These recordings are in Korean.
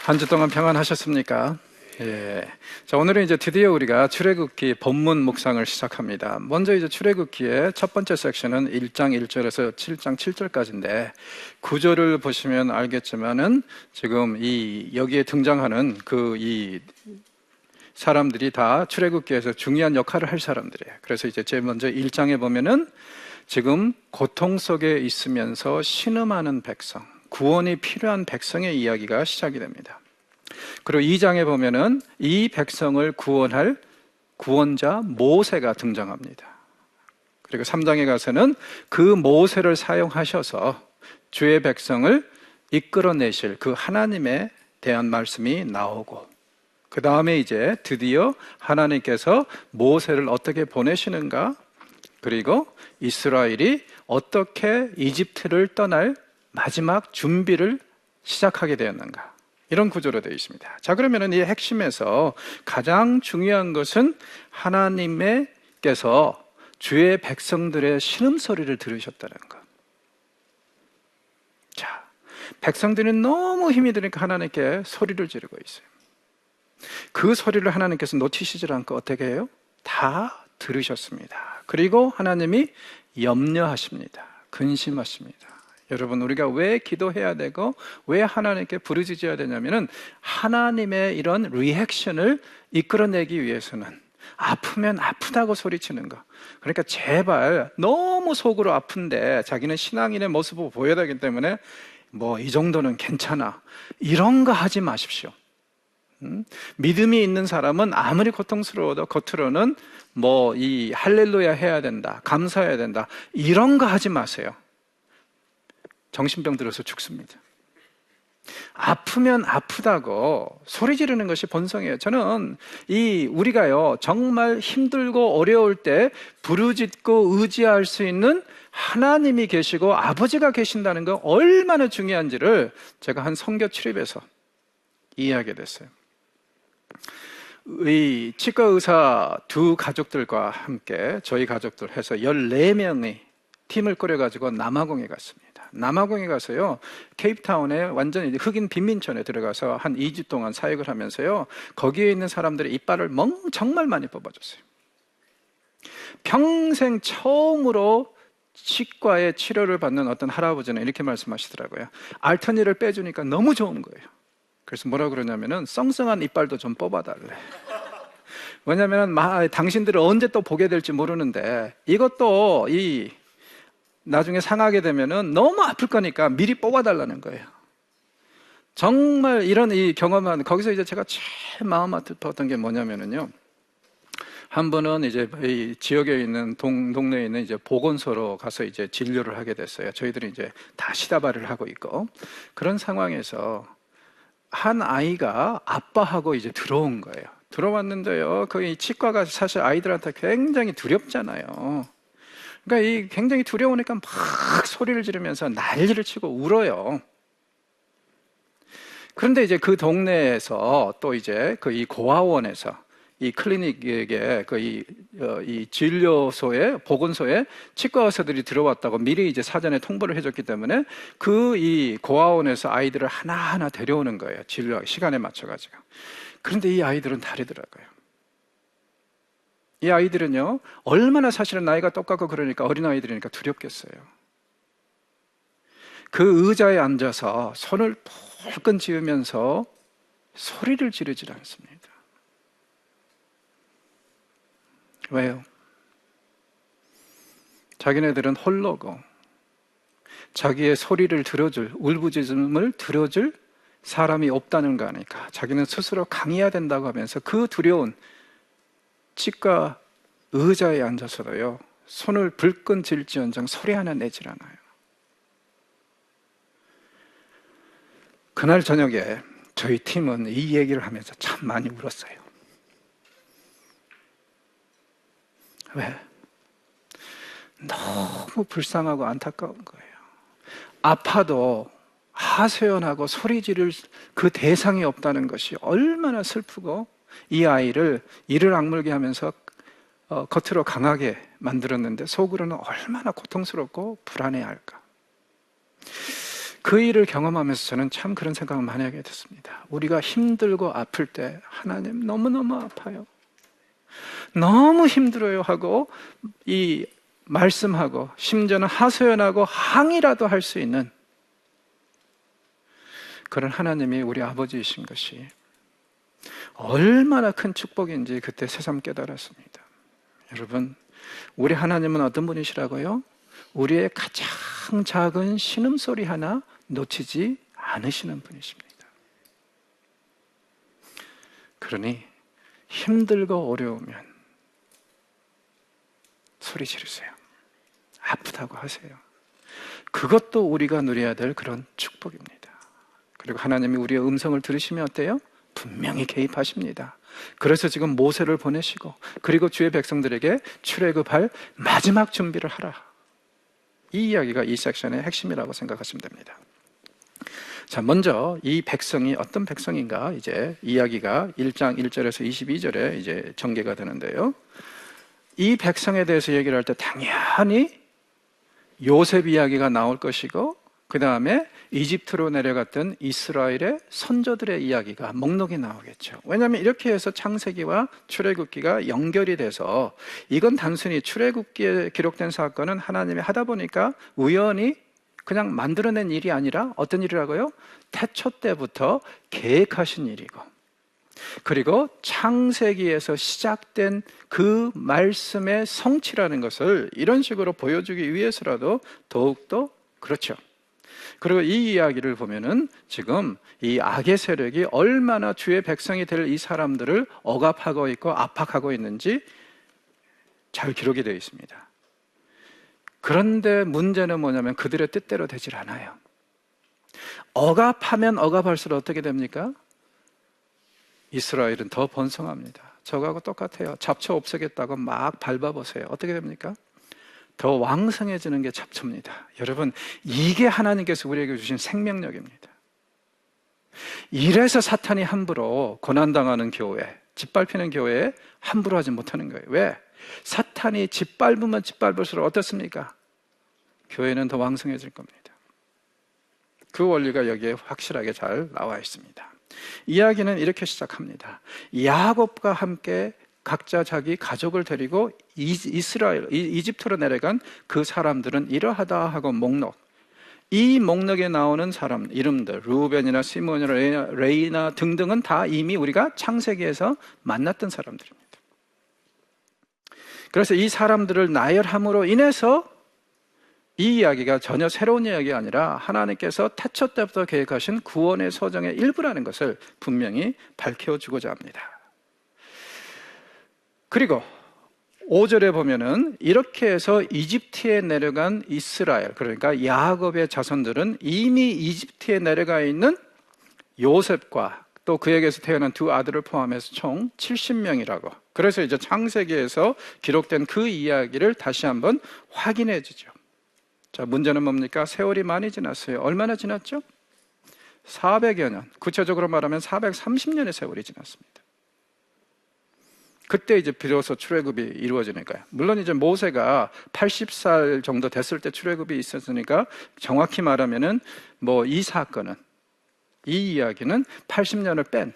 한 주 동안 평안하셨습니까? 예. 자, 오늘은 이제 드디어 우리가 출애굽기 본문 묵상을 시작합니다. 먼저 이제 출애굽기의 첫 번째 섹션은 1장 1절에서 7장 7절까지인데, 구절을 보시면 알겠지만은 지금 여기에 등장하는 이 사람들이 다 출애굽기에서 중요한 역할을 할 사람들이에요. 그래서 이제 제일 먼저 1장에 보면은 지금 고통 속에 있으면서 신음하는 백성, 구원이 필요한 백성의 이야기가 시작이 됩니다. 그리고 2장에 보면은 이 백성을 구원할 구원자 모세가 등장합니다. 그리고 3장에 가서는 그 모세를 사용하셔서 주의 백성을 이끌어내실 그 하나님에 대한 말씀이 나오고, 그 다음에 이제 드디어 하나님께서 모세를 어떻게 보내시는가, 그리고 이스라엘이 어떻게 이집트를 떠날 마지막 준비를 시작하게 되었는가, 이런 구조로 되어 있습니다. 자, 그러면 이 핵심에서 가장 중요한 것은 하나님께서 주의 백성들의 신음소리를 들으셨다는 것. 자, 백성들이 너무 힘이 드니까 하나님께 소리를 지르고 있어요. 그 소리를 하나님께서 놓치시지 않고 어떻게 해요? 다 들으셨습니다. 그리고 하나님이 염려하십니다. 근심하십니다. 여러분, 우리가 왜 기도해야 되고 왜 하나님께 부르짖어야 되냐면은 하나님의 이런 리액션을 이끌어내기 위해서는 아프면 아프다고 소리치는 거. 그러니까 제발, 너무 속으로 아픈데 자기는 신앙인의 모습을 보여야 되기 때문에 뭐 이 정도는 괜찮아, 이런 거 하지 마십시오. 믿음이 있는 사람은 아무리 고통스러워도 겉으로는 뭐 이 할렐루야 해야 된다, 감사해야 된다, 이런 거 하지 마세요. 정신병 들어서 죽습니다. 아프면 아프다고 소리 지르는 것이 본성이에요. 저는 우리가요, 정말 힘들고 어려울 때 부르짖고 의지할 수 있는 하나님이 계시고 아버지가 계신다는 거 얼마나 중요한지를 제가 한 선교 출입에서 이해하게 됐어요. 이 치과 의사 두 가족들과 함께 저희 가족들 해서 14명의 팀을 꾸려가지고 남아공에 갔습니다. 남아공에 가서요, 케이프타운에 완전히 흑인 빈민촌에 들어가서 한 2주 동안 사역을 하면서요, 거기에 있는 사람들의 이빨을 정말 많이 뽑아줬어요. 평생 처음으로 치과의 치료를 받는 어떤 할아버지는 이렇게 말씀하시더라고요. 알터니를 빼주니까 너무 좋은 거예요. 그래서 뭐라 그러냐면은 썽썽한 이빨도 좀 뽑아달래. 왜냐면 당신들을 언제 또 보게 될지 모르는데 이것도 나중에 상하게 되면은 너무 아플 거니까 미리 뽑아달라는 거예요. 정말 이런 경험한, 거기서 이제 제가 제일 마음 아팠던 게 뭐냐면은요, 한 분은 이제 이 지역에 있는 동네에 있는 이제 보건소로 가서 이제 진료를 하게 됐어요. 저희들이 이제 다 시다바를 하고 있고, 그런 상황에서 한 아이가 아빠하고 이제 들어온 거예요. 들어왔는데요, 이 치과가 사실 아이들한테 굉장히 두렵잖아요. 그러니까 굉장히 두려우니까 막 소리를 지르면서 난리를 치고 울어요. 그런데 이제 그 동네에서 또 이제 이 고아원에서 이 클리닉에 이 진료소에, 보건소에 치과 의사들이 들어왔다고 미리 이제 사전에 통보를 해줬기 때문에 이 고아원에서 아이들을 하나하나 데려오는 거예요. 진료 시간에 맞춰가지고. 그런데 이 아이들은 다르더라고요. 이 아이들은요, 얼마나 사실은 나이가 똑같고 그러니까 어린아이들이니까 두렵겠어요. 그 의자에 앉아서 손을 불끈 쥐으면서 소리를 지르지 않습니다. 왜요? 자기네들은 홀로고 자기의 소리를 들어줄, 울부짖음을 들어줄 사람이 없다는 거 아니까 자기는 스스로 강해야 된다고 하면서 그 두려운 치과 의자에 앉아서도요, 손을 불끈 쥘지언정 소리 하나 내질 않아요. 그날 저녁에 저희 팀은 이 얘기를 하면서 참 많이 울었어요. 왜? 너무 불쌍하고 안타까운 거예요. 아파도 하소연하고 소리 지를 그 대상이 없다는 것이 얼마나 슬프고, 이 아이를 이를 악물게 하면서 겉으로 강하게 만들었는데 속으로는 얼마나 고통스럽고 불안해할까. 그 일을 경험하면서 저는 참 그런 생각을 많이 하게 됐습니다. 우리가 힘들고 아플 때 하나님 너무너무 아파요, 너무 힘들어요 하고 이 말씀하고 심지어는 하소연하고 항의라도 할 수 있는 그런 하나님이 우리 아버지이신 것이 얼마나 큰 축복인지 그때 새삼 깨달았습니다. 여러분, 우리 하나님은 어떤 분이시라고요? 우리의 가장 작은 신음소리 하나 놓치지 않으시는 분이십니다. 그러니 힘들고 어려우면 소리 지르세요. 아프다고 하세요. 그것도 우리가 누려야 될 그런 축복입니다. 그리고 하나님이 우리의 음성을 들으시면 어때요? 분명히 개입하십니다. 그래서 지금 모세를 보내시고 그리고 주의 백성들에게 출애굽할 마지막 준비를 하라. 이 이야기가 이 섹션의 핵심이라고 생각하시면 됩니다. 자, 먼저 이 백성이 어떤 백성인가, 이제 이야기가 1장 1절에서 22절에 이제 전개가 되는데요. 이 백성에 대해서 얘기를 할 때 당연히 요셉 이야기가 나올 것이고, 그 다음에 이집트로 내려갔던 이스라엘의 선조들의 이야기가 목록이 나오겠죠. 왜냐하면 이렇게 해서 창세기와 출애굽기가 연결이 돼서, 이건 단순히 출애굽기에 기록된 사건은 하나님이 하다 보니까 우연히 그냥 만들어낸 일이 아니라 어떤 일이라고요? 태초 때부터 계획하신 일이고, 그리고 창세기에서 시작된 그 말씀의 성취라는 것을 이런 식으로 보여주기 위해서라도 더욱더 그렇죠. 그리고 이 이야기를 보면은 지금 이 악의 세력이 얼마나 주의 백성이 될 이 사람들을 억압하고 있고 압박하고 있는지 잘 기록이 되어 있습니다. 그런데 문제는 뭐냐면 그들의 뜻대로 되질 않아요. 억압하면 억압할수록 어떻게 됩니까? 이스라엘은 더 번성합니다. 저거하고 똑같아요. 잡초 없애겠다고 막 밟아보세요. 어떻게 됩니까? 더 왕성해지는 게 잡초입니다. 여러분, 이게 하나님께서 우리에게 주신 생명력입니다. 이래서 사탄이 함부로 고난당하는 교회, 짓밟히는 교회에 함부로 하지 못하는 거예요. 왜? 사탄이 짓밟으면 짓밟을수록 어떻습니까? 교회는 더 왕성해질 겁니다. 그 원리가 여기에 확실하게 잘 나와 있습니다. 이야기는 이렇게 시작합니다. 야곱과 함께 각자 자기 가족을 데리고 이집트로 내려간 그 사람들은 이러하다 하고 목록, 이 목록에 나오는 사람 이름들, 루벤이나 시몬이나 레이나 등등은 다 이미 우리가 창세기에서 만났던 사람들입니다. 그래서 이 사람들을 나열함으로 인해서 이 이야기가 전혀 새로운 이야기가 아니라 하나님께서 태초 때부터 계획하신 구원의 소정의 일부라는 것을 분명히 밝혀주고자 합니다. 그리고 5절에 보면은 이렇게 해서 이집트에 내려간 이스라엘, 그러니까 야곱의 자손들은 이미 이집트에 내려가 있는 요셉과 또 그에게서 태어난 두 아들을 포함해서 총 70명이라고. 그래서 이제 창세기에서 기록된 그 이야기를 다시 한번 확인해 주죠. 자, 문제는 뭡니까? 세월이 많이 지났어요. 얼마나 지났죠? 400여 년. 구체적으로 말하면 430년의 세월이 지났습니다. 그때 이제 비로소 출애굽이 이루어지니까요. 물론 이제 모세가 80살 정도 됐을 때 출애굽이 있었으니까 정확히 말하면은 이 사건은, 이 이야기는 80년을 뺀,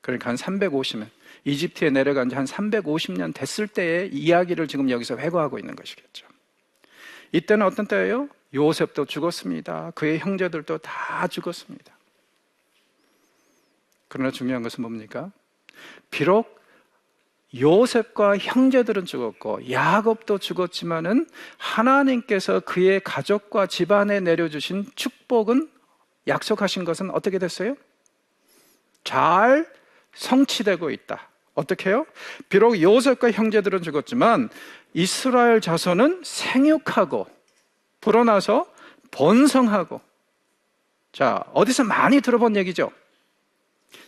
그러니까 한 350년, 이집트에 내려간 지 한 350년 됐을 때의 이야기를 지금 여기서 회고하고 있는 것이겠죠. 이때는 어떤 때예요? 요셉도 죽었습니다. 그의 형제들도 다 죽었습니다. 그러나 중요한 것은 뭡니까? 비록 요셉과 형제들은 죽었고 야곱도 죽었지만은 하나님께서 그의 가족과 집안에 내려주신 축복은, 약속하신 것은 어떻게 됐어요? 잘 성취되고 있다. 어떻게 해요? 비록 요셉과 형제들은 죽었지만 이스라엘 자손은 생육하고 불어나서 번성하고. 자, 어디서 많이 들어본 얘기죠?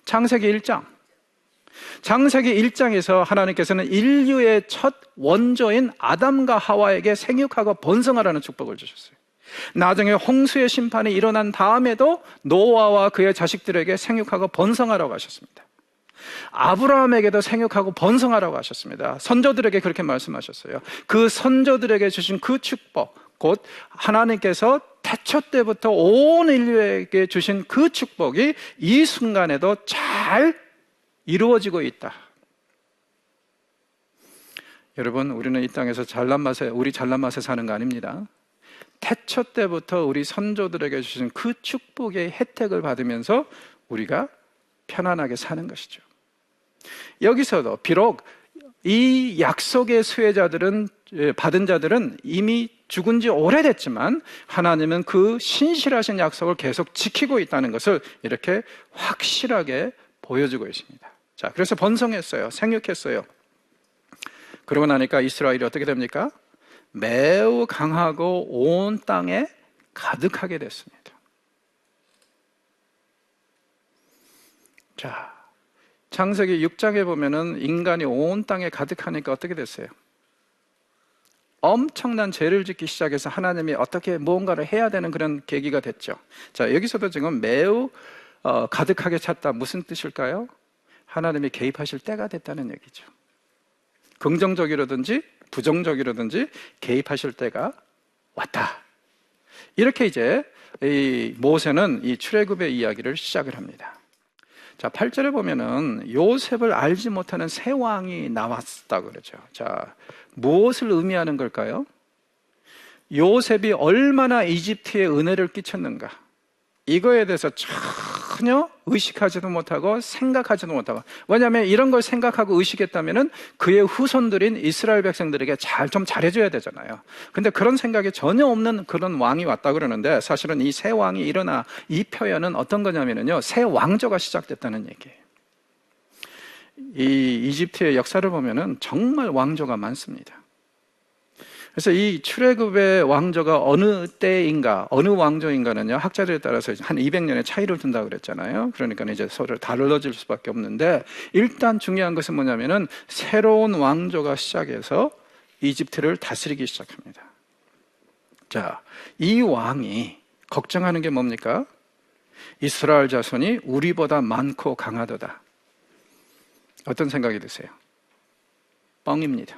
창세기 1장. 창세기 1장에서 하나님께서는 인류의 첫 원조인 아담과 하와에게 생육하고 번성하라는 축복을 주셨어요. 나중에 홍수의 심판이 일어난 다음에도 노아와 그의 자식들에게 생육하고 번성하라고 하셨습니다. 아브라함에게도 생육하고 번성하라고 하셨습니다. 선조들에게 그렇게 말씀하셨어요. 그 선조들에게 주신 그 축복, 곧 하나님께서 태초 때부터 온 인류에게 주신 그 축복이 이 순간에도 잘 이루어지고 있다. 여러분, 우리는 이 땅에서 우리 잘난 맛에 사는 거 아닙니다. 태초 때부터 우리 선조들에게 주신 그 축복의 혜택을 받으면서 우리가 편안하게 사는 것이죠. 여기서도 비록 이 약속의 받은 자들은 이미 죽은 지 오래됐지만 하나님은 그 신실하신 약속을 계속 지키고 있다는 것을 이렇게 확실하게 보여주고 있습니다. 자, 그래서 번성했어요. 생육했어요. 그러고 나니까 이스라엘이 어떻게 됩니까? 매우 강하고 온 땅에 가득하게 됐습니다. 자, 창세기 6장에 보면은 인간이 온 땅에 가득하니까 어떻게 됐어요? 엄청난 죄를 짓기 시작해서 하나님이 어떻게 무언가를 해야 되는 그런 계기가 됐죠. 자, 여기서도 지금 매우 가득하게 찼다. 무슨 뜻일까요? 하나님이 개입하실 때가 됐다는 얘기죠. 긍정적이라든지 부정적이라든지 개입하실 때가 왔다. 이렇게 이제 이 모세는 이 출애굽의 이야기를 시작을 합니다. 자, 8절에 보면은 요셉을 알지 못하는 새 왕이 나왔다 그러죠. 자, 무엇을 의미하는 걸까요? 요셉이 얼마나 이집트에 은혜를 끼쳤는가, 이거에 대해서 전혀 의식하지도 못하고 생각하지도 못하고, 왜냐하면 이런 걸 생각하고 의식했다면 그의 후손들인 이스라엘 백성들에게 좀 잘해줘야 되잖아요. 근데 그런 생각이 전혀 없는 그런 왕이 왔다 그러는데, 사실은 이 새 왕이 일어나 이 표현은 어떤 거냐면요, 새 왕조가 시작됐다는 얘기예요. 이 이집트의 역사를 보면은 정말 왕조가 많습니다. 그래서 이 출애굽의 왕조가 어느 때인가, 어느 왕조인가는요, 학자들에 따라서 한 200년의 차이를 둔다고 그랬잖아요. 그러니까 이제 서로 다르질 수밖에 없는데, 일단 중요한 것은 뭐냐면은 새로운 왕조가 시작해서 이집트를 다스리기 시작합니다. 자, 이 왕이 걱정하는 게 뭡니까? 이스라엘 자손이 우리보다 많고 강하도다. 어떤 생각이 드세요? 뻥입니다.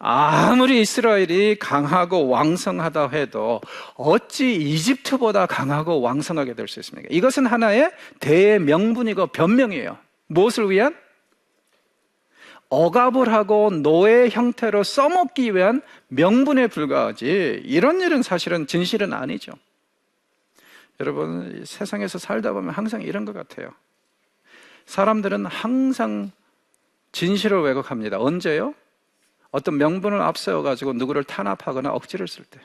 아무리 이스라엘이 강하고 왕성하다 해도 어찌 이집트보다 강하고 왕성하게 될 수 있습니까? 이것은 하나의 대명분이고 변명이에요. 무엇을 위한? 억압을 하고 노예 형태로 써먹기 위한 명분에 불과하지, 이런 일은 사실은 진실은 아니죠. 여러분, 세상에서 살다 보면 항상 이런 것 같아요. 사람들은 항상 진실을 왜곡합니다. 언제요? 어떤 명분을 앞세워가지고 누구를 탄압하거나 억지를 쓸 때.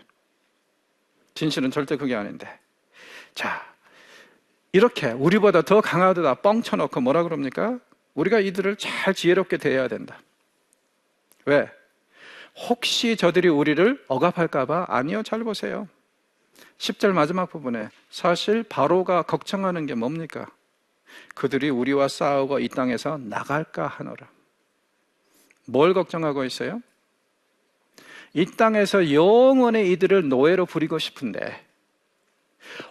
진실은 절대 그게 아닌데. 자, 이렇게 우리보다 더 강하다 뻥쳐놓고 뭐라 그럽니까? 우리가 이들을 잘 지혜롭게 대해야 된다. 왜? 혹시 저들이 우리를 억압할까봐? 아니요, 잘 보세요. 10절 마지막 부분에 사실 바로가 걱정하는 게 뭡니까? 그들이 우리와 싸우고 이 땅에서 나갈까 하노라. 뭘 걱정하고 있어요? 이 땅에서 영원히 이들을 노예로 부리고 싶은데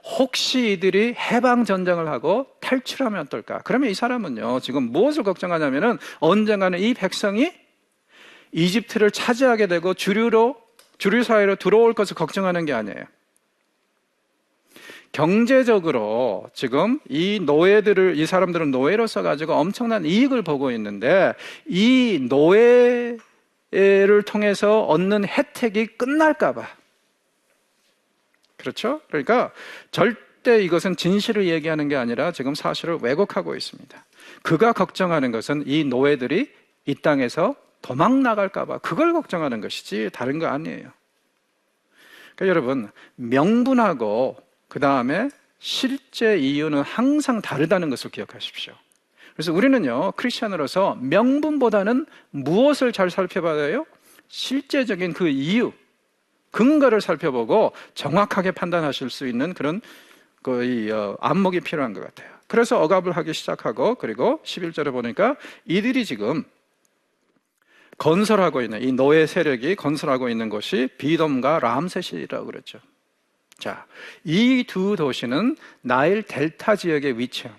혹시 이들이 해방전쟁을 하고 탈출하면 어떨까? 그러면 이 사람은요, 지금 무엇을 걱정하냐면은 언젠가는 이 백성이 이집트를 차지하게 되고 주류 사회로 들어올 것을 걱정하는 게 아니에요. 경제적으로 지금 이 사람들은 노예로서 가지고 엄청난 이익을 보고 있는데, 이 노예를 통해서 얻는 혜택이 끝날까봐. 그렇죠? 그러니까 절대 이것은 진실을 얘기하는 게 아니라 지금 사실을 왜곡하고 있습니다. 그가 걱정하는 것은 이 노예들이 이 땅에서 도망 나갈까봐, 그걸 걱정하는 것이지 다른 거 아니에요. 그러니까 여러분, 명분하고 그 다음에 실제 이유는 항상 다르다는 것을 기억하십시오. 그래서 우리는요, 크리스찬으로서 명분보다는 무엇을 잘 살펴봐야 해요? 실제적인 그 이유, 근거를 살펴보고 정확하게 판단하실 수 있는 그런 안목이 필요한 것 같아요. 그래서 억압을 하기 시작하고, 그리고 11절에 보니까 이들이 지금 건설하고 있는, 이 노예 세력이 건설하고 있는 곳이 비돔과 람셋이라고 그랬죠. 자, 이 두 도시는 나일 델타 지역에 위치한,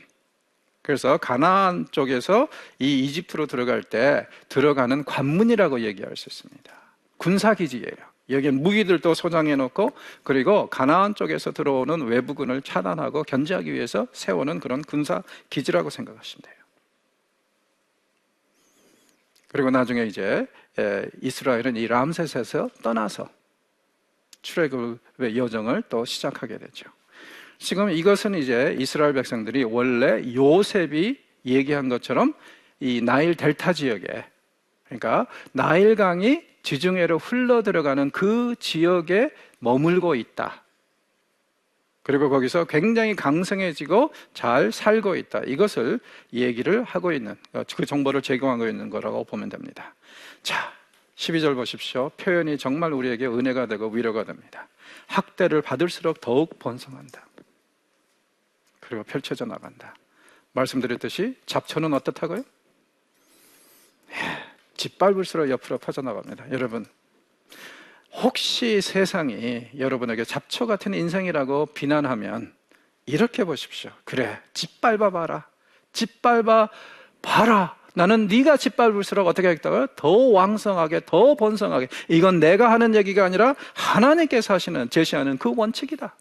그래서 가나안 쪽에서 이 이집트로 들어갈 때 들어가는 관문이라고 얘기할 수 있습니다. 군사기지예요. 여기에 무기들도 소장해 놓고, 그리고 가나안 쪽에서 들어오는 외부군을 차단하고 견제하기 위해서 세우는 그런 군사 기지라고 생각하시면 돼요. 그리고 나중에 이제 이스라엘은 이 람셋에서 떠나서 출애굽의 여정을 또 시작하게 되죠. 지금 이것은 이제 이스라엘 백성들이 원래 요셉이 얘기한 것처럼 이 나일 델타 지역에, 그러니까 나일강이 지중해로 흘러 들어가는 그 지역에 머물고 있다. 그리고 거기서 굉장히 강성해지고 잘 살고 있다. 이것을 얘기를 하고 있는, 그 정보를 제공하고 있는 거라고 보면 됩니다. 자, 12절 보십시오. 표현이 정말 우리에게 은혜가 되고 위로가 됩니다. 학대를 받을수록 더욱 번성한다. 그리고 펼쳐져 나간다. 말씀드렸듯이 잡초는 어떻다고요? 짓밟을수록 옆으로 퍼져나갑니다. 여러분, 혹시 세상이 여러분에게 잡초 같은 인생이라고 비난하면 이렇게 보십시오. 그래, 짓밟아봐라. 짓밟아봐라. 나는 네가 짓밟을수록 어떻게 하겠다고요? 더 왕성하게, 더 번성하게. 이건 내가 하는 얘기가 아니라 하나님께서 하시는, 제시하는 그 원칙이다.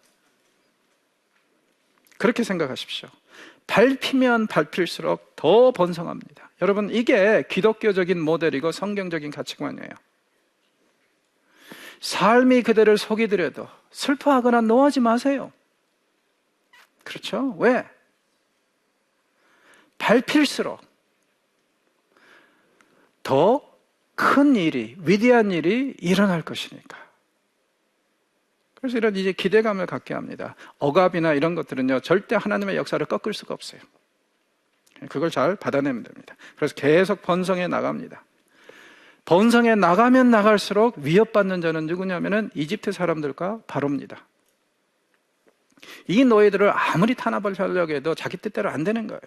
그렇게 생각하십시오. 밟히면 밟힐수록 더 번성합니다. 여러분, 이게 기독교적인 모델이고 성경적인 가치관이에요. 삶이 그대를 속이더라도 슬퍼하거나 노하지 마세요. 그렇죠? 왜? 밟힐수록 더 큰 일이, 위대한 일이 일어날 것이니까. 그래서 이런 이제 기대감을 갖게 합니다. 억압이나 이런 것들은요, 절대 하나님의 역사를 꺾을 수가 없어요. 그걸 잘 받아내면 됩니다. 그래서 계속 번성해 나갑니다. 번성해 나가면 나갈수록 위협받는 자는 누구냐면은 이집트 사람들과 바로입니다. 이 노예들을 아무리 탄압을 하려고 해도 자기 뜻대로 안 되는 거예요.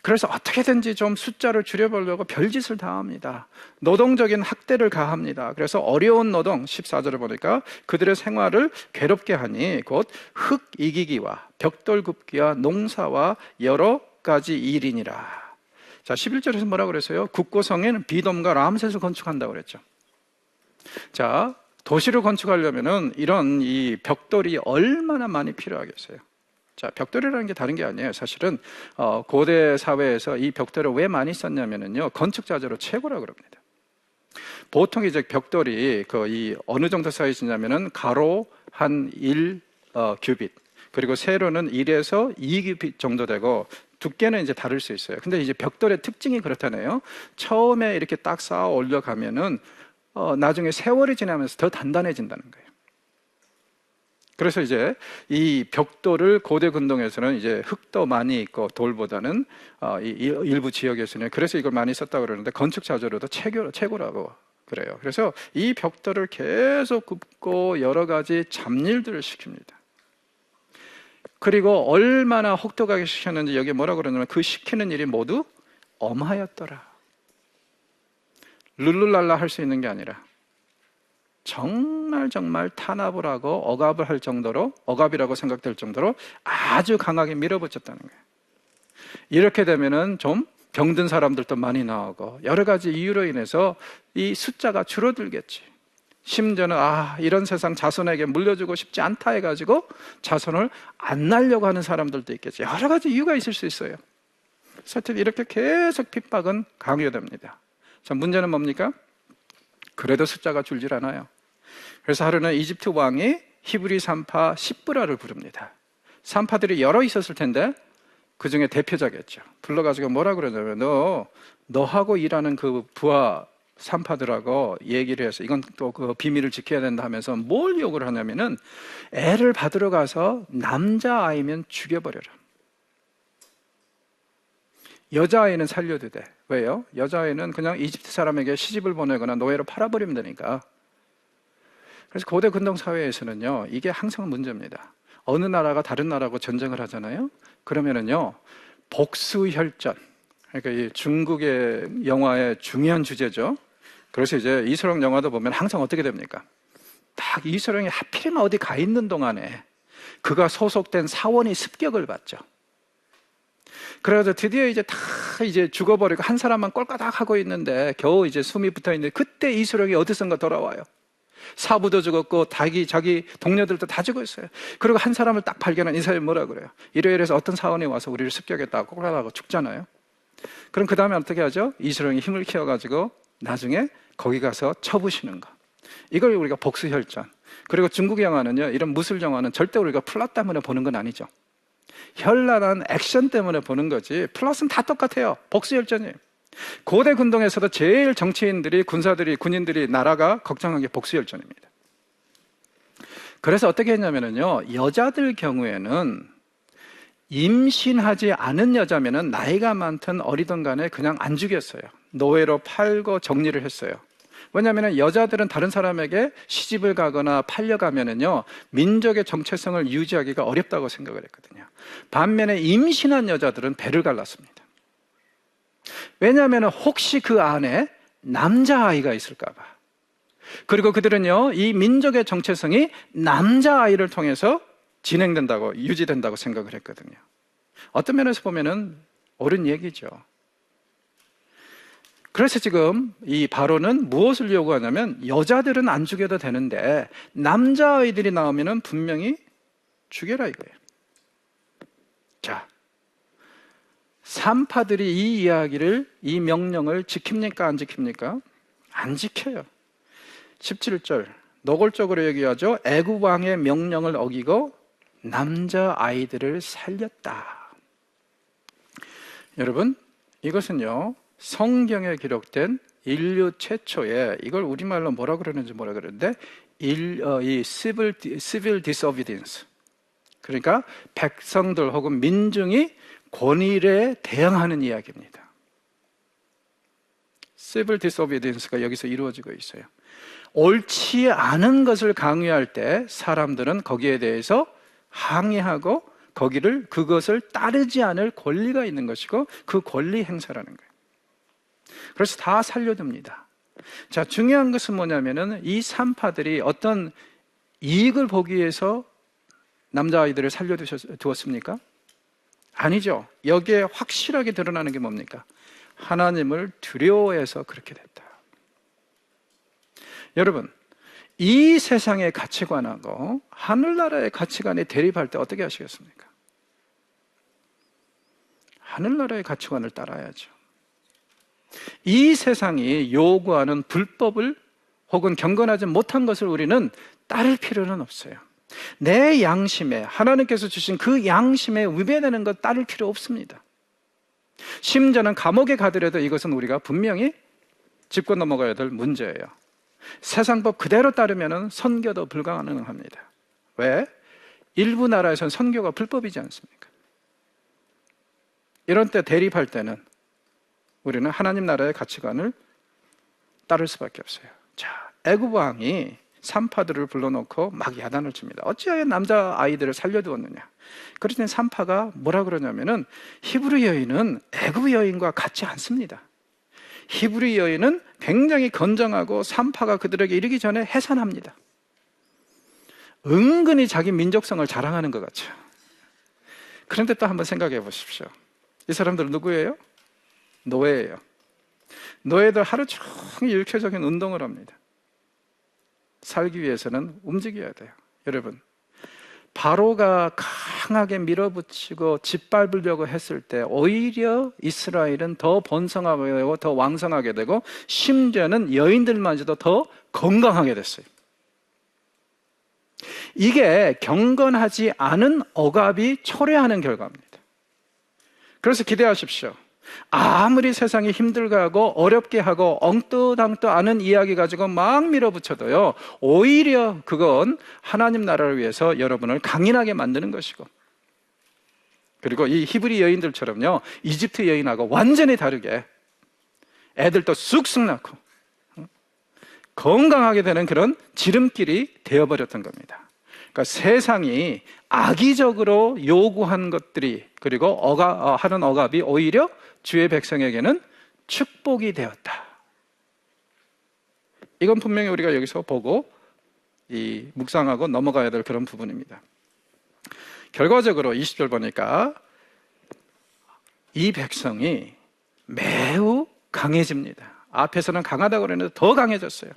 그래서 어떻게든지 좀 숫자를 줄여보려고 별짓을 다 합니다. 노동적인 학대를 가합니다. 그래서 어려운 노동, 14절을 보니까 그들의 생활을 괴롭게 하니 곧 흙 이기기와 벽돌 굽기와 농사와 여러 가지 일이니라. 자, 11절에서 뭐라고 그랬어요? 국고성에는 비돔과 람셋을 건축한다고 그랬죠. 자, 도시를 건축하려면은 이런 이 벽돌이 얼마나 많이 필요하겠어요? 자, 벽돌이라는 게 다른 게 아니에요. 사실은 고대 사회에서 이 벽돌을 왜 많이 썼냐면은요, 건축 자재로 최고라고 그럽니다. 보통 이제 벽돌이 이 어느 정도 사이즈냐면은 가로 한 1 규빗, 그리고 세로는 1에서 2 규빗 정도 되고 두께는 이제 다를 수 있어요. 근데 이제 벽돌의 특징이 그렇다네요. 처음에 이렇게 딱 쌓아 올려가면은 나중에 세월이 지나면서 더 단단해진다는 거예요. 그래서 이제 이 벽돌을 고대 근동에서는 이제 흙도 많이 있고 돌보다는 일부 지역에서는 그래서 이걸 많이 썼다고 그러는데 건축 자재로도 최고라고 그래요. 그래서 이 벽돌을 계속 굽고 여러 가지 잡일들을 시킵니다. 그리고 얼마나 혹독하게 시켰는지 여기 뭐라고 그러냐면 그 시키는 일이 모두 엄하였더라. 룰루랄라 할 수 있는 게 아니라 정말 탄압을 하고 억압을 할 정도로, 억압이라고 생각될 정도로 아주 강하게 밀어붙였다는 거예요. 이렇게 되면은 좀 병든 사람들도 많이 나오고 여러 가지 이유로 인해서 이 숫자가 줄어들겠지. 심지어는 이런 세상 자손에게 물려주고 싶지 않다 해가지고 자손을 안 낳으려고 하는 사람들도 있겠지. 여러 가지 이유가 있을 수 있어요. 하여튼 이렇게 계속 핍박은 강요됩니다. 자, 문제는 뭡니까? 그래도 숫자가 줄질 않아요. 그래서 하루는 이집트 왕이 히브리 산파 십브라를 부릅니다. 산파들이 여러 있었을 텐데 그 중에 대표자겠죠. 불러가지고 뭐라 그러냐면 너하고 일하는 그 부하 산파들하고 얘기를 해서 이건 또 그 비밀을 지켜야 된다 하면서 뭘 요구를 하냐면은 애를 받으러 가서 남자아이면 죽여버려라. 여자아이는 살려도 돼. 왜요? 여자아이는 그냥 이집트 사람에게 시집을 보내거나 노예로 팔아버리면 되니까. 그래서 고대 근동 사회에서는요, 이게 항상 문제입니다. 어느 나라가 다른 나라하고 전쟁을 하잖아요. 그러면은요, 복수혈전. 그러니까 이 중국의 영화의 중요한 주제죠. 그래서 이제 이소룡 영화도 보면 항상 어떻게 됩니까? 딱 이소룡이 하필이면 어디 가 있는 동안에 그가 소속된 사원이 습격을 받죠. 그래서 드디어 이제 다 이제 죽어버리고 한 사람만 꼴까닥 하고 있는데 겨우 이제 숨이 붙어 있는데 그때 이소룡이 어디선가 돌아와요. 사부도 죽었고 자기 동료들도 다 죽었어요. 그리고 한 사람을 딱 발견한 이 사람이 뭐라 그래요? 일요일에서 어떤 사원이 와서 우리를 습격했다고 꼬라라고 죽잖아요. 그럼 그 다음에 어떻게 하죠? 이스라엘이 힘을 키워가지고 나중에 거기 가서 쳐부시는 거. 이걸 우리가 복수혈전. 그리고 중국 영화는요, 이런 무술 영화는 절대 우리가 플롯 때문에 보는 건 아니죠. 현란한 액션 때문에 보는 거지. 플롯은 다 똑같아요. 복수혈전이에요. 고대 군동에서도 제일 정치인들이, 군사들이, 군인들이, 나라가 걱정한 게 복수혈전입니다. 그래서 어떻게 했냐면요, 여자들 경우에는 임신하지 않은 여자면은 나이가 많든 어리든 간에 그냥 안 죽였어요. 노예로 팔고 정리를 했어요. 왜냐하면 여자들은 다른 사람에게 시집을 가거나 팔려가면은요, 민족의 정체성을 유지하기가 어렵다고 생각을 했거든요. 반면에 임신한 여자들은 배를 갈랐습니다. 왜냐하면 혹시 그 안에 남자아이가 있을까봐. 그리고 그들은요, 이 민족의 정체성이 남자아이를 통해서 진행된다고, 유지된다고 생각을 했거든요. 어떤 면에서 보면은 옳은 얘기죠. 그래서 지금 이 바로는 무엇을 요구하냐면, 여자들은 안 죽여도 되는데 남자아이들이 나오면은 분명히 죽여라 이거예요. 자, 산파들이 이 이야기를, 이 명령을 지킵니까 안 지킵니까? 안 지켜요. 17절 노골적으로 얘기하죠. 애굽 왕의 명령을 어기고 남자아이들을 살렸다. 여러분, 이것은요, 성경에 기록된 인류 최초의, 이걸 우리말로 뭐라 그러는지 뭐라 그러는데, 이 civil disobedience, 그러니까 백성들 혹은 민중이 권위에 대항하는 이야기입니다. civil disobedience가 여기서 이루어지고 있어요. 옳지 않은 것을 강요할 때 사람들은 거기에 대해서 항의하고 그것을 따르지 않을 권리가 있는 것이고, 그 권리 행사라는 거예요. 그래서 다 살려둡니다. 자, 중요한 것은 뭐냐면은 이 산파들이 어떤 이익을 보기 위해서 남자아이들을 살려두었습니까? 아니죠. 여기에 확실하게 드러나는 게 뭡니까? 하나님을 두려워해서 그렇게 됐다. 여러분, 이 세상의 가치관하고 하늘나라의 가치관이 대립할 때 어떻게 하시겠습니까? 하늘나라의 가치관을 따라야죠. 이 세상이 요구하는 불법을 혹은 경건하지 못한 것을 우리는 따를 필요는 없어요. 내 양심에, 하나님께서 주신 그 양심에 위배되는 것 따를 필요 없습니다. 심지어는 감옥에 가더라도 이것은 우리가 분명히 짚고 넘어가야 될 문제예요. 세상법 그대로 따르면 선교도 불가능합니다. 왜? 일부 나라에서는 선교가 불법이지 않습니까? 이런 때 대립할 때는 우리는 하나님 나라의 가치관을 따를 수밖에 없어요. 자, 애굽 왕이 산파들을 불러놓고 막 야단을 칩니다. 어찌하여 남자아이들을 살려두었느냐. 그랬더니 산파가 뭐라 그러냐면은, 히브리 여인은 애굽 여인과 같지 않습니다. 히브리 여인은 굉장히 건장하고 산파가 그들에게 이르기 전에 해산합니다. 은근히 자기 민족성을 자랑하는 것 같죠. 그런데 또 한번 생각해 보십시오. 이 사람들은 누구예요? 노예예요. 노예들 하루 종일 일체적인 운동을 합니다. 살기 위해서는 움직여야 돼요. 여러분, 바로가 강하게 밀어붙이고 짓밟으려고 했을 때 오히려 이스라엘은 더 번성하게 되고 더 왕성하게 되고, 심지어는 여인들마저도 더 건강하게 됐어요. 이게 경건하지 않은 억압이 초래하는 결과입니다. 그래서 기대하십시오. 아무리 세상이 힘들게 하고 어렵게 하고 엉뚱당도 않은 이야기 가지고 막 밀어붙여도요, 오히려 그건 하나님 나라를 위해서 여러분을 강인하게 만드는 것이고, 그리고 이 히브리 여인들처럼요, 이집트 여인하고 완전히 다르게 애들도 쑥쑥 낳고 건강하게 되는 그런 지름길이 되어버렸던 겁니다. 그러니까 세상이 악의적으로 요구한 것들이, 그리고 하는 억압이 오히려 주의 백성에게는 축복이 되었다. 이건 분명히 우리가 여기서 보고 묵상하고 넘어가야 될 그런 부분입니다. 결과적으로 20절 보니까 이 백성이 매우 강해집니다. 앞에서는 강하다고 그랬는데 더 강해졌어요.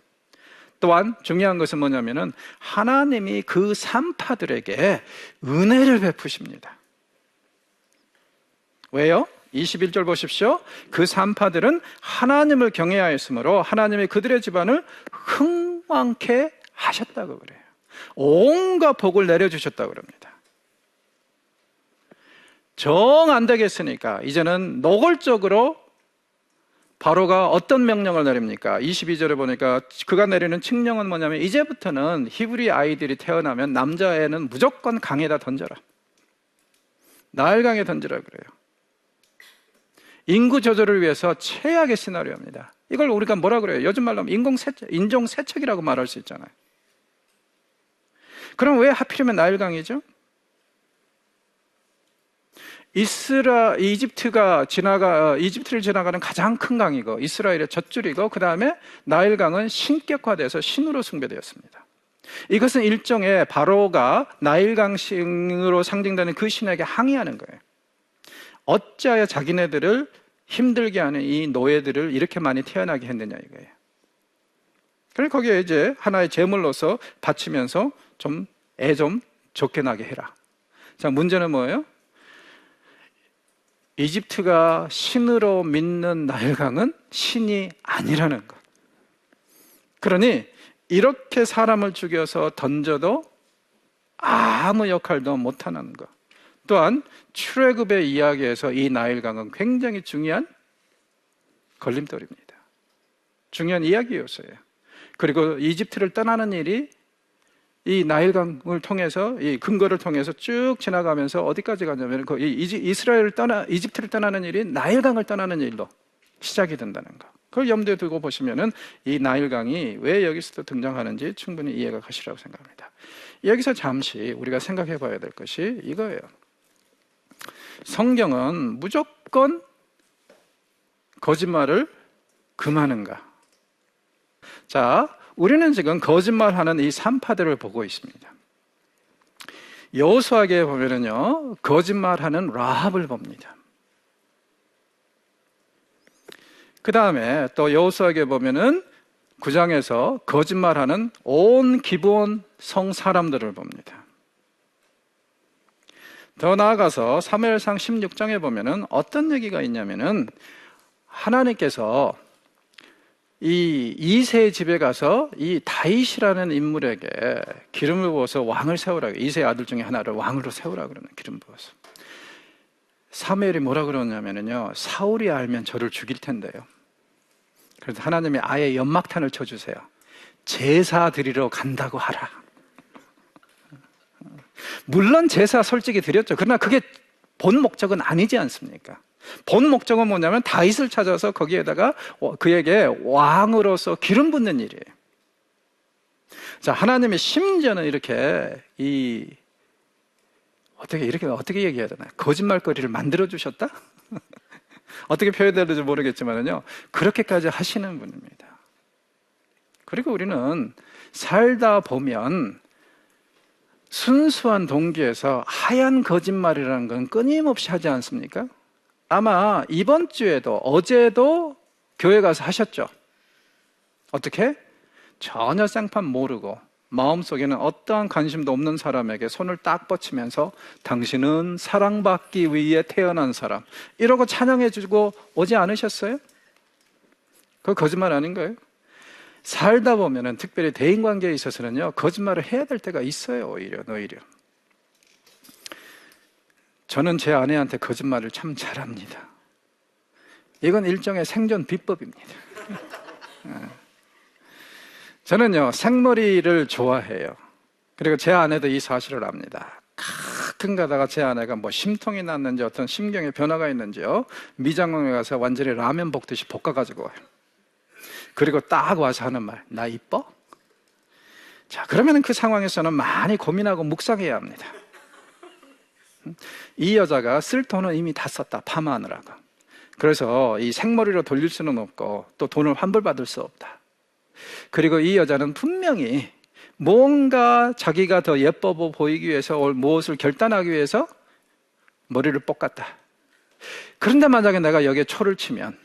또한 중요한 것은 뭐냐면은 하나님이 그 산파들에게 은혜를 베푸십니다. 왜요? 21절 보십시오. 그 산파들은 하나님을 경외하였으므로 하나님이 그들의 집안을 흥왕케 하셨다고 그래요. 온갖 복을 내려주셨다고 그럽니다. 정 안 되겠으니까 이제는 노골적으로 바로가 어떤 명령을 내립니까? 22절에 보니까 그가 내리는 칙령은 뭐냐면 이제부터는 히브리 아이들이 태어나면 남자애는 무조건 강에다 던져라. 나일강에 던지라 그래요. 인구 조절을 위해서 최악의 시나리오입니다. 이걸 우리가 뭐라 그래요? 요즘 말로 하면 인종세척이라고 말할 수 있잖아요. 그럼 왜 하필이면 나일강이죠? 이집트를 지나가는 가장 큰 강이고 이스라엘의 젖줄이고 그 다음에 나일강은 신격화돼서 신으로 숭배되었습니다. 이것은 일종의 바로가 나일강 신으로 상징되는 그 신에게 항의하는 거예요. 어찌하여 자기네들을 힘들게 하는 이 노예들을 이렇게 많이 태어나게 했느냐 이거예요. 그래서 거기에 이제 하나의 제물로서 바치면서 애 좀 좋게 나게 해라. 자, 문제는 뭐예요? 이집트가 신으로 믿는 나일강은 신이 아니라는 것. 그러니 이렇게 사람을 죽여서 던져도 아무 역할도 못하는 것. 또한 출애굽의 이야기에서 이 나일강은 굉장히 중요한 걸림돌입니다. 중요한 이야기 요소예요. 그리고 이집트를 떠나는 일이 이 나일강을 통해서 이 근거를 통해서 쭉 지나가면서 어디까지 가냐면 이집트를 떠나는 일이 나일강을 떠나는 일로 시작이 된다는 거. 그걸 염두에 두고 보시면은 이 나일강이 왜 여기서도 등장하는지 충분히 이해가 가시라고 생각합니다. 여기서 잠시 우리가 생각해 봐야 될 것이 이거예요. 성경은 무조건 거짓말을 금하는가? 자, 우리는 지금 거짓말하는 이 산파들을 보고 있습니다. 여호수아기에 보면은요, 거짓말하는 라합을 봅니다. 그 다음에 또 여호수아기에 보면은 9장에서 거짓말하는 온 기브온 성 사람들을 봅니다. 더 나아가서 사무엘상 16장에 보면은 어떤 얘기가 있냐면은 하나님께서 이 이새의 집에 가서 이 다윗이라는 인물에게 기름을 부어서 왕을 세우라고, 이새의 아들 중에 하나를 왕으로 세우라고 그러는, 기름 부어서. 사무엘이 뭐라 그러냐면요, 사울이 알면 저를 죽일 텐데요. 그래서 하나님이 아예 연막탄을 쳐주세요. 제사 드리러 간다고 하라. 물론 제사 솔직히 드렸죠. 그러나 그게 본 목적은 아니지 않습니까? 본 목적은 뭐냐면 다윗을 찾아서 거기에다가 그에게 왕으로서 기름 붓는 일이에요. 자, 하나님이 심지어는 이렇게 어떻게 얘기해야 되나요? 거짓말거리를 만들어 주셨다? 어떻게 표현해야 될지 모르겠지만요, 그렇게까지 하시는 분입니다. 그리고 우리는 살다 보면 순수한 동기에서 하얀 거짓말이라는 건 끊임없이 하지 않습니까? 아마 이번 주에도 어제도 교회 가서 하셨죠? 어떻게? 전혀 생판 모르고 마음속에는 어떠한 관심도 없는 사람에게 손을 딱 뻗치면서 당신은 사랑받기 위해 태어난 사람, 이러고 찬양해주고 오지 않으셨어요? 그거 거짓말 아닌가요? 살다 보면은, 특별히 대인관계에 있어서는요, 거짓말을 해야 될 때가 있어요. 오히려. 저는 제 아내한테 거짓말을 참 잘합니다. 이건 일종의 생존 비법입니다. 저는요, 생머리를 좋아해요. 그리고 제 아내도 이 사실을 압니다. 가끔 가다가 제 아내가 뭐 심통이 났는지 어떤 심경의 변화가 있는지요, 미장원에 가서 완전히 라면 볶듯이 볶아가지고 와요. 그리고 딱 와서 하는 말, 나 이뻐? 자, 그러면 그 상황에서는 많이 고민하고 묵상해야 합니다. 이 여자가 쓸 돈은 이미 다 썼다, 파마하느라고. 그래서 이 생머리로 돌릴 수는 없고 또 돈을 환불받을 수 없다. 그리고 이 여자는 분명히 뭔가 자기가 더 예뻐 보이기 위해서 무엇을 결단하기 위해서 머리를 볶았다. 그런데 만약에 내가 여기에 초를 치면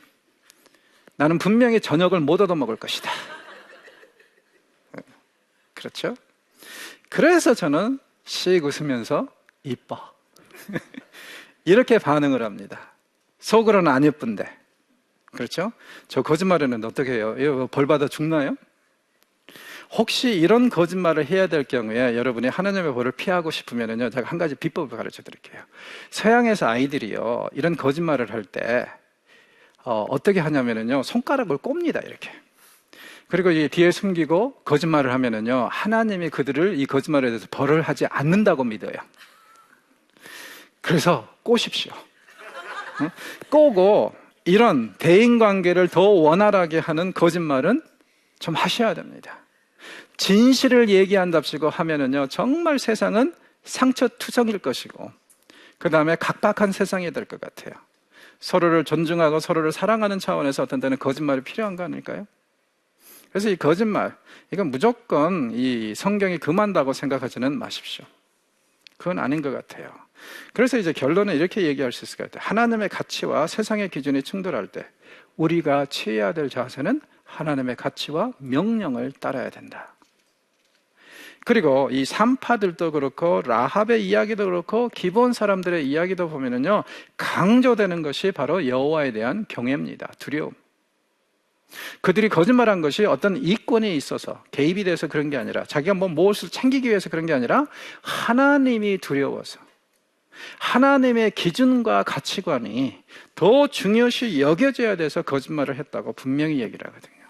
나는 분명히 저녁을 못 얻어먹을 것이다. 그렇죠? 그래서 저는 씩 웃으면서 이뻐 이렇게 반응을 합니다. 속으로는 안 예쁜데. 그렇죠? 저 거짓말에는 어떻게 해요? 이거 벌 받아 죽나요? 혹시 이런 거짓말을 해야 될 경우에 여러분이 하나님의 벌을 피하고 싶으면요, 제가 한 가지 비법을 가르쳐 드릴게요. 서양에서 아이들이요, 이런 거짓말을 할 때 어떻게 하냐면요, 손가락을 꼽니다, 이렇게. 그리고 이 뒤에 숨기고 거짓말을 하면요, 하나님이 그들을 이 거짓말에 대해서 벌을 하지 않는다고 믿어요. 그래서 꼬십시오. 꼬고 이런 대인관계를 더 원활하게 하는 거짓말은 좀 하셔야 됩니다. 진실을 얘기한답시고 하면은요, 정말 세상은 상처투성일 것이고, 그 다음에 각박한 세상이 될 것 같아요. 서로를 존중하고 서로를 사랑하는 차원에서 어떤 때는 거짓말이 필요한 거 아닐까요? 그래서 이 거짓말, 이건 무조건 이 성경이 금한다고 생각하지는 마십시오. 그건 아닌 것 같아요. 그래서 이제 결론은 이렇게 얘기할 수 있을 것 같아요. 하나님의 가치와 세상의 기준이 충돌할 때 우리가 취해야 될 자세는 하나님의 가치와 명령을 따라야 된다. 그리고 이 산파들도 그렇고 라합의 이야기도 그렇고 기본 사람들의 이야기도 보면은요, 강조되는 것이 바로 여호와에 대한 경외입니다. 두려움. 그들이 거짓말한 것이 어떤 이권이 있어서 개입이 돼서 그런 게 아니라, 자기가 뭐 무엇을 챙기기 위해서 그런 게 아니라 하나님이 두려워서, 하나님의 기준과 가치관이 더 중요시 여겨져야 돼서 거짓말을 했다고 분명히 얘기를 하거든요.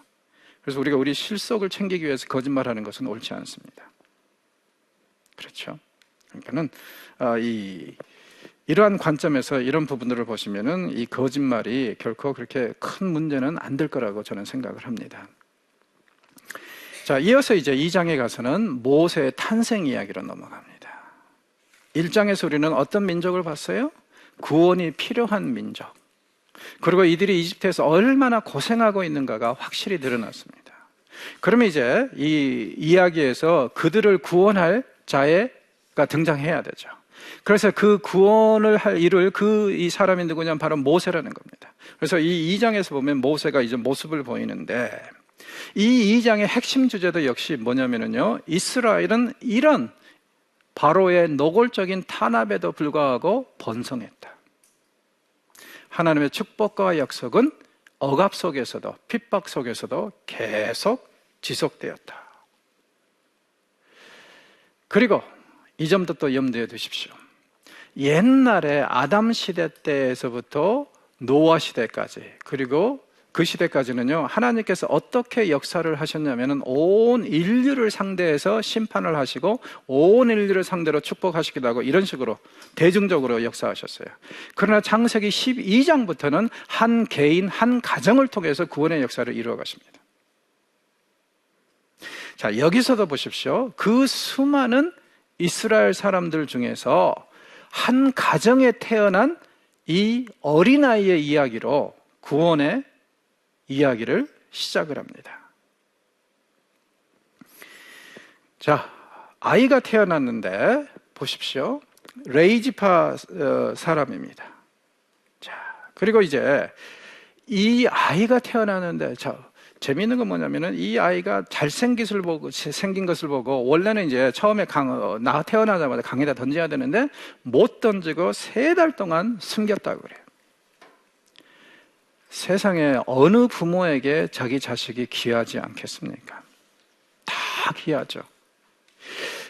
그래서 우리가 우리 실속을 챙기기 위해서 거짓말하는 것은 옳지 않습니다. 그렇죠? 그러니까는 이러한 관점에서 이런 부분들을 보시면은 이 거짓말이 결코 그렇게 큰 문제는 안 될 거라고 저는 생각을 합니다. 자, 이어서 이제 2장에 가서는 모세의 탄생 이야기로 넘어갑니다. 1장에서 우리는 어떤 민족을 봤어요? 구원이 필요한 민족. 그리고 이들이 이집트에서 얼마나 고생하고 있는가가 확실히 드러났습니다. 그러면 이제 이 이야기에서 그들을 구원할 자가 등장해야 되죠. 그래서 그 구원을 이룰 이 사람이 누구냐면 바로 모세라는 겁니다. 그래서 이 2장에서 보면 모세가 이제 모습을 보이는데, 이 2장의 핵심 주제도 역시 뭐냐면요, 이스라엘은 이런 바로의 노골적인 탄압에도 불구하고 번성했다. 하나님의 축복과 약속은 억압 속에서도, 핍박 속에서도 계속 지속되었다. 그리고 이 점도 또 염두에 두십시오. 옛날에 아담 시대 때에서부터 노아 시대까지, 그리고 그 시대까지는요, 하나님께서 어떻게 역사를 하셨냐면은 온 인류를 상대해서 심판을 하시고 온 인류를 상대로 축복하시기도 하고 이런 식으로 대중적으로 역사하셨어요. 그러나 창세기 12장부터는 한 개인, 한 가정을 통해서 구원의 역사를 이루어 가십니다. 자, 여기서도 보십시오. 그 수많은 이스라엘 사람들 중에서 한 가정에 태어난 이 어린아이의 이야기로 구원의 이야기를 시작을 합니다. 자, 아이가 태어났는데 보십시오. 레이지파 사람입니다. 자, 그리고 이제 이 아이가 태어났는데, 재미있는 건 뭐냐면은 이 아이가 생긴 것을 보고, 원래는 이제 처음에 태어나자마자 강에다 던져야 되는데 못 던지고 3달 동안 숨겼다고 그래요. 세상에 어느 부모에게 자기 자식이 귀하지 않겠습니까? 다 귀하죠.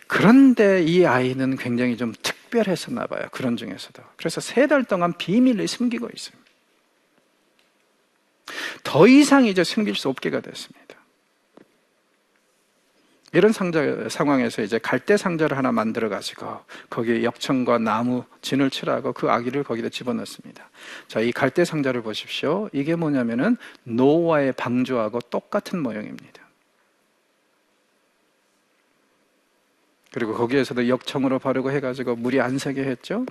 그런데 이 아이는 굉장히 좀 특별했었나 봐요. 그런 중에서도. 그래서 3달 동안 비밀을 숨기고 있어요. 더 이상 이제 숨길 수 없게가 됐습니다. 이런 상황에서 이제 갈대 상자를 하나 만들어 가지고 거기에 역청과 나무 진을 칠하고 그 아기를 거기다 집어넣습니다. 자, 이 갈대 상자를 보십시오. 이게 뭐냐면은 노아의 방주하고 똑같은 모형입니다. 그리고 거기에서도 역청으로 바르고 해가지고 물이 안 새게 했죠.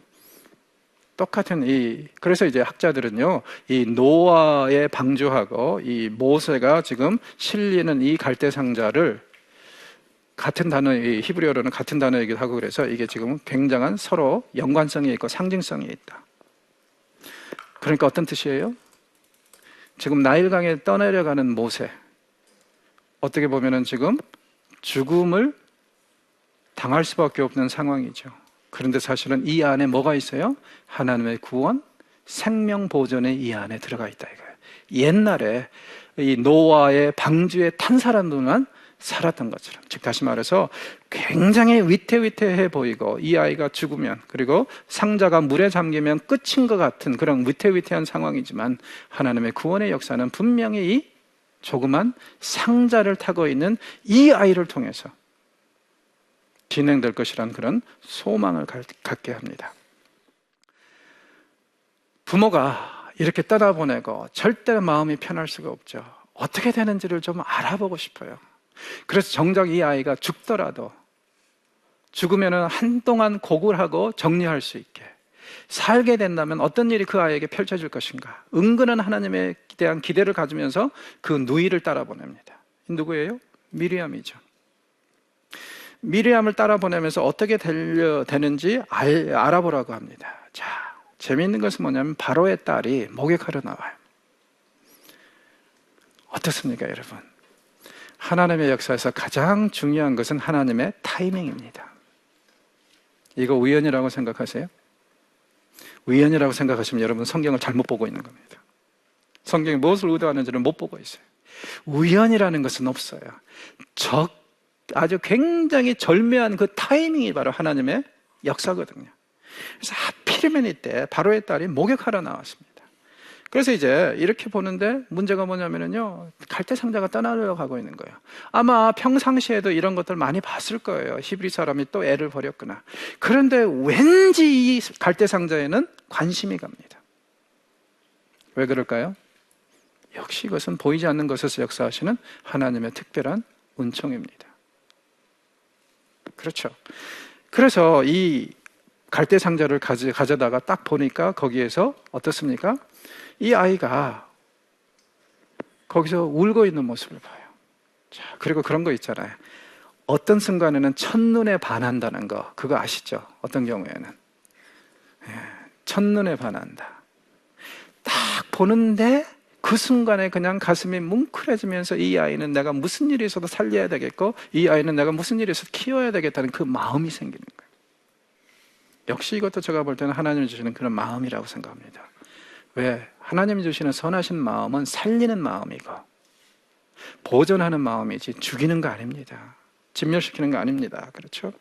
똑같은 그래서 이제 학자들은요, 이 노아의 방주하고 이 모세가 지금 실리는 이 갈대 상자를 같은 단어, 히브리어로는 같은 단어이기도 하고, 그래서 이게 지금 굉장한 서로 연관성이 있고 상징성이 있다. 그러니까 어떤 뜻이에요? 지금 나일강에 떠내려가는 모세, 어떻게 보면은 지금 죽음을 당할 수밖에 없는 상황이죠. 그런데 사실은 이 안에 뭐가 있어요? 하나님의 구원, 생명 보존이 이 안에 들어가 있다 이거예요. 옛날에 이 노아의 방주에 탄 사람들만 살았던 것처럼, 즉 다시 말해서 굉장히 위태위태해 보이고 이 아이가 죽으면, 그리고 상자가 물에 잠기면 끝인 것 같은 그런 위태위태한 상황이지만, 하나님의 구원의 역사는 분명히 이 조그만 상자를 타고 있는 이 아이를 통해서 진행될 것이란 그런 소망을 갖게 합니다. 부모가 이렇게 떠나보내고 절대 마음이 편할 수가 없죠. 어떻게 되는지를 좀 알아보고 싶어요. 그래서 정작 이 아이가 죽더라도 죽으면 한동안 고굴하고 정리할 수 있게 살게 된다면 어떤 일이 그 아이에게 펼쳐질 것인가, 은근한 하나님에 대한 기대를 가지면서 그 누이를 따라 보냅니다. 누구예요? 미리암이죠. 미리암을 따라 보내면서 어떻게 되는지 알아보라고 합니다. 자, 재미있는 것은 뭐냐면 바로의 딸이 목욕하러 나와요. 어떻습니까, 여러분? 하나님의 역사에서 가장 중요한 것은 하나님의 타이밍입니다. 이거 우연이라고 생각하세요? 우연이라고 생각하시면 여러분 성경을 잘못 보고 있는 겁니다. 성경이 무엇을 의도하는지를 못 보고 있어요. 우연이라는 것은 없어요. 아주 굉장히 절묘한 그 타이밍이 바로 하나님의 역사거든요. 그래서 하필이면 이때 바로의 딸이 목욕하러 나왔습니다. 그래서 이제 이렇게 보는데 문제가 뭐냐면요, 갈대상자가 떠나려 가고 있는 거예요. 아마 평상시에도 이런 것들 많이 봤을 거예요. 히브리 사람이 또 애를 버렸구나. 그런데 왠지 이 갈대상자에는 관심이 갑니다. 왜 그럴까요? 역시 이것은 보이지 않는 것에서 역사하시는 하나님의 특별한 은총입니다. 그렇죠. 그래서 이 갈대상자를 가져다가 딱 보니까 거기에서 어떻습니까? 이 아이가 거기서 울고 있는 모습을 봐요. 자, 그리고 그런 거 있잖아요. 어떤 순간에는 첫눈에 반한다는 거, 그거 아시죠? 어떤 경우에는 첫눈에 반한다. 딱 보는데 그 순간에 그냥 가슴이 뭉클해지면서 이 아이는 내가 무슨 일이 있어도 살려야 되겠고, 이 아이는 내가 무슨 일이 있어도 키워야 되겠다는 그 마음이 생기는 거예요. 역시 이것도 제가 볼 때는 하나님이 주시는 그런 마음이라고 생각합니다. 왜? 하나님이 주시는 선하신 마음은 살리는 마음이고 보존하는 마음이지 죽이는 거 아닙니다. 진멸시키는 거 아닙니다. 그렇죠?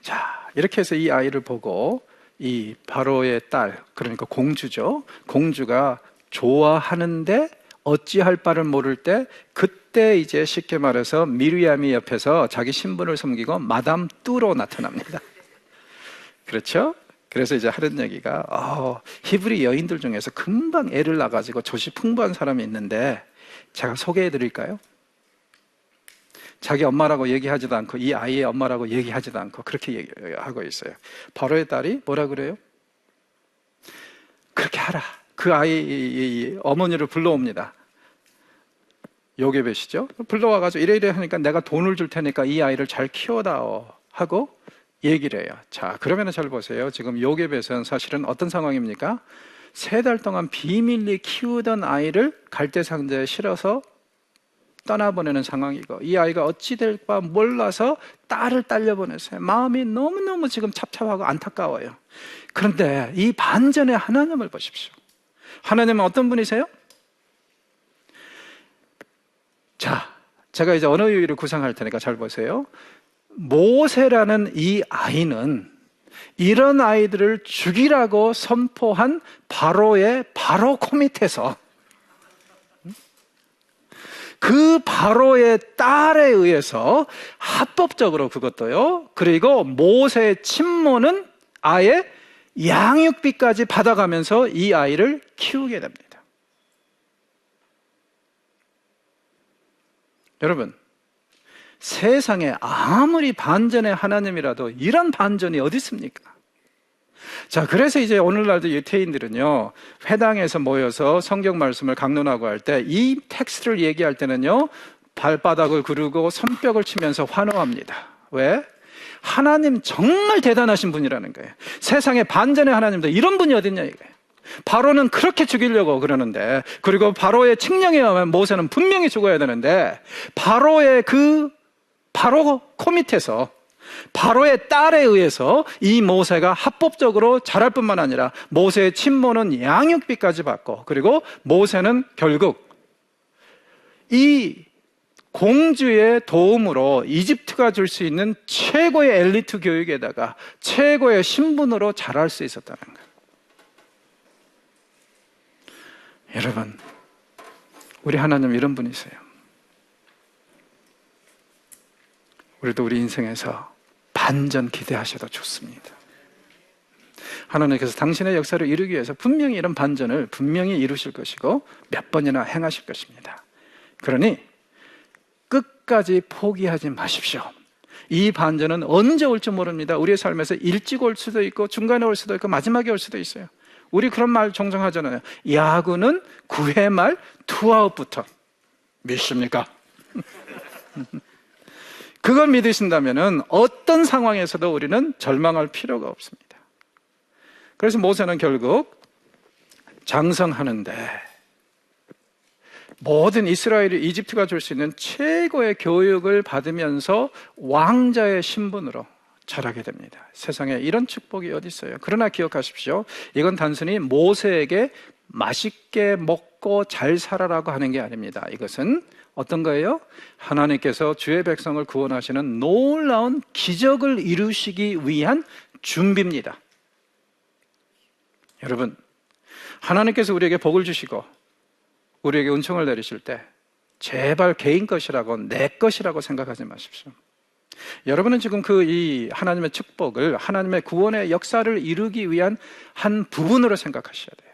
자, 이렇게 해서 이 아이를 보고 이 바로의 딸, 그러니까 공주죠. 공주가 좋아하는데 어찌할 바를 모를 때, 그때 이제 쉽게 말해서 미리암이 옆에서 자기 신분을 숨기고 마담 뚜로 나타납니다. 그렇죠? 그래서 이제 하는 얘기가 히브리 여인들 중에서 금방 애를 낳아가지고 조시 풍부한 사람이 있는데 제가 소개해 드릴까요? 자기 엄마라고 얘기하지도 않고 이 아이의 엄마라고 얘기하지도 않고 그렇게 얘기하고 있어요. 바로의 딸이 뭐라 그래요? 그렇게 하라. 그 아이 어머니를 불러옵니다. 요게벳이죠. 불러와가지고 이래 하니까 내가 돈을 줄 테니까 이 아이를 잘 키워다오 하고 얘기를 해요. 자, 그러면 잘 보세요. 지금 요게벳은 사실은 어떤 상황입니까? 3달 동안 비밀리 키우던 아이를 갈대상자에 실어서 떠나보내는 상황이고, 이 아이가 어찌 될까 몰라서 딸을 딸려보냈어요. 마음이 너무너무 지금 찹찹하고 안타까워요. 그런데 이 반전의 하나님을 보십시오. 하나님은 어떤 분이세요? 자, 제가 이제 언어 유희를 구상할 테니까 잘 보세요. 모세라는 이 아이는 이런 아이들을 죽이라고 선포한 바로의 바로 코밑에서 그 바로의 딸에 의해서 합법적으로 그것도요, 그리고 모세의 친모는 아예 양육비까지 받아가면서 이 아이를 키우게 됩니다. 여러분, 세상에 아무리 반전의 하나님이라도 이런 반전이 어디 있습니까? 자, 그래서 이제 오늘날도 유태인들은요, 회당에서 모여서 성경 말씀을 강론하고 할 때 이 텍스트를 얘기할 때는요, 발바닥을 구르고 손뼉을 치면서 환호합니다. 왜? 하나님 정말 대단하신 분이라는 거예요. 세상에 반전의 하나님도 이런 분이 어딨냐 이거예요. 바로는 그렇게 죽이려고 그러는데, 그리고 바로의 칙령에 의하면 모세는 분명히 죽어야 되는데, 바로의 그 바로 코밑에서 바로의 딸에 의해서 이 모세가 합법적으로 자랄 뿐만 아니라 모세의 친모는 양육비까지 받고, 그리고 모세는 결국 이 공주의 도움으로 이집트가 줄 수 있는 최고의 엘리트 교육에다가 최고의 신분으로 자랄 수 있었다는 거예요. 여러분, 우리 하나님 이런 분이세요. 우리도 우리 인생에서 반전 기대하셔도 좋습니다. 하나님께서 당신의 역사를 이루기 위해서 분명히 이런 반전을 분명히 이루실 것이고 몇 번이나 행하실 것입니다. 그러니 끝까지 포기하지 마십시오. 이 반전은 언제 올지 모릅니다. 우리의 삶에서 일찍 올 수도 있고 중간에 올 수도 있고 마지막에 올 수도 있어요. 우리 그런 말 종종 하잖아요. 야구는 9회 말 투아웃부터. 믿습니까? 그걸 믿으신다면 어떤 상황에서도 우리는 절망할 필요가 없습니다. 그래서 모세는 결국 장성하는데 모든 이스라엘이 이집트가 줄 수 있는 최고의 교육을 받으면서 왕자의 신분으로 자라게 됩니다. 세상에 이런 축복이 어디 있어요? 그러나 기억하십시오. 이건 단순히 모세에게 맛있게 먹고 잘 살아라고 하는 게 아닙니다. 이것은 어떤 거예요? 하나님께서 주의 백성을 구원하시는 놀라운 기적을 이루시기 위한 준비입니다. 여러분, 하나님께서 우리에게 복을 주시고 우리에게 은총을 내리실 때 제발 개인 것이라고 내 것이라고 생각하지 마십시오. 여러분은 지금 이 하나님의 축복을, 하나님의 구원의 역사를 이루기 위한 한 부분으로 생각하셔야 돼요.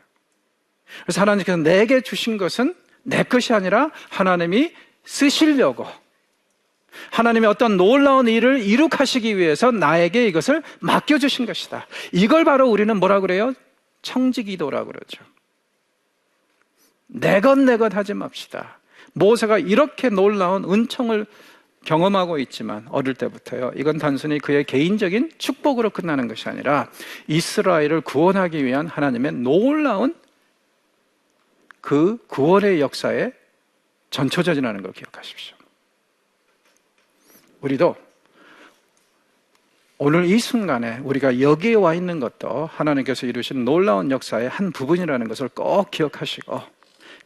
그래서 하나님께서 내게 주신 것은 내 것이 아니라 하나님이 쓰시려고, 하나님의 어떤 놀라운 일을 이룩하시기 위해서 나에게 이것을 맡겨주신 것이다. 이걸 바로 우리는 뭐라 그래요? 청지기도라고 그러죠. 내 것 하지 맙시다. 모세가 이렇게 놀라운 은총을 경험하고 있지만 어릴 때부터요, 이건 단순히 그의 개인적인 축복으로 끝나는 것이 아니라 이스라엘을 구원하기 위한 하나님의 놀라운 그 구원의 역사에 전초전이라는 걸 기억하십시오. 우리도 오늘 이 순간에 우리가 여기에 와 있는 것도 하나님께서 이루신 놀라운 역사의 한 부분이라는 것을 꼭 기억하시고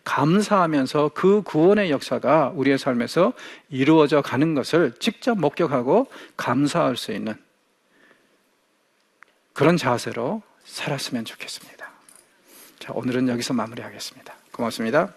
감사하면서 그 구원의 역사가 우리의 삶에서 이루어져 가는 것을 직접 목격하고 감사할 수 있는 그런 자세로 살았으면 좋겠습니다. 자, 오늘은 여기서 마무리하겠습니다. 고맙습니다.